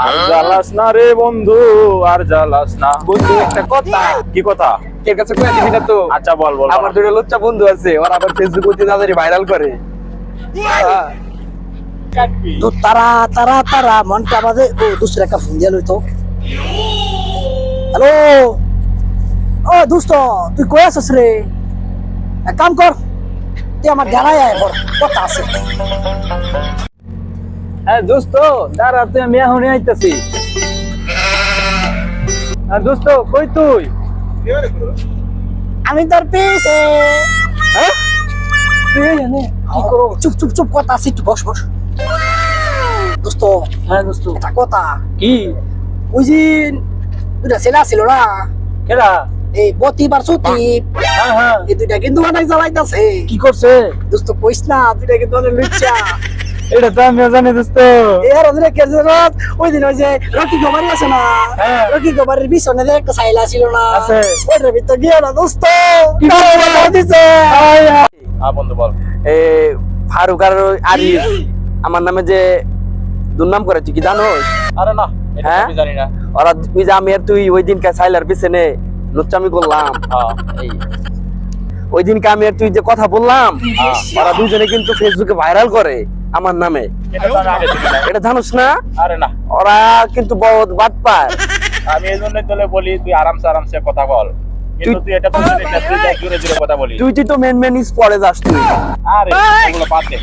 আর জ্বালাস না রে বন্ধু, আর জ্বালাস না বন্ধু একটা কথা, কি কথা? এর কাছে কয়ে দিবি না তো? আচ্ছা বল বল। আমার দুটো লুচ্চা বন্ধু আছে, ওরা আবার ফেসবুকে তাড়াতাড়ি ভাইরাল করে। তো তারা তারা তারা মনটা বাজে। ও দুসরা একটা ফোন দিয়ে লইতো। হ্যালো, ও দোস্ত তুই কই আছিস রে? এক কাম কর, তুই আমার জানাই আয়, বড় কথা আছে। হ্যাঁ দোস্ত দাঁড়া, তুই আমি এখনই আইতাছি। হ্যাঁ দোস্ত কই তুই? আমি তোর পিছে। হ্যাঁ তুই এখানে কি করো? চুপ চুপ চুপ, কথা আছে, একটু বস বস। দোস্ত, হ্যাঁ দোস্ত একটা কথা। কি? ওই যে দুটা ছেলে আছিল না, কেডা? এই বতিব আর সতীব, হ্যাঁ হ্যাঁ, এই দুইটা কিন্তু অনেক জ্বালাইতাছে। কি করছে? দোস্ত কইস না, দুইটা কিন্তু অনেক লুচ্চা। এটা তো আমিও জানি দোস্ত। এর ওদিনে কেজরাত ওই দিন ওই যে রকি গোবারি আছে না, হ্যাঁ। রকি গোবারির পিছনে যে একটা সাইলা ছিল না, আছে। ওইটার ভিতর গিয়ে না দোস্ত কি করবে? টাকা দিছে। হ্যাঁ বন্ধু বল। ফারুক আর আরিফ আমার নামে যে দুর্নাম করেছি, কি জানোস? আরে না, এটা হ্যাঁ? আমি জানি না। ওরা ওই যে আমি আর তুই ওই দিনকে সাইলার পিছনে লুচ্চামি করলাম, হ্যাঁ ওই দিনকে আমি আর তুই যে কথা বললাম, হ্যাঁ। ওরা দুজনে কিন্তু ফেসবুকে ভাইরাল করে আমার নামে। এটা তো আমি আগে ছিল না। এটা জানোস না? আরে না, ওরা কিন্তু বহুত বাটপার। আমি এই জন্যই তোলে বলি তুই আরামসে আরামসে কথা বল, কিন্তু তুই এটা তো জানিস না, তুই যা জোরে জোরে কথা বলিস। তুই তো মেন মেন স্পটে যাস তুই। আরে ওগুলো বাদ দে।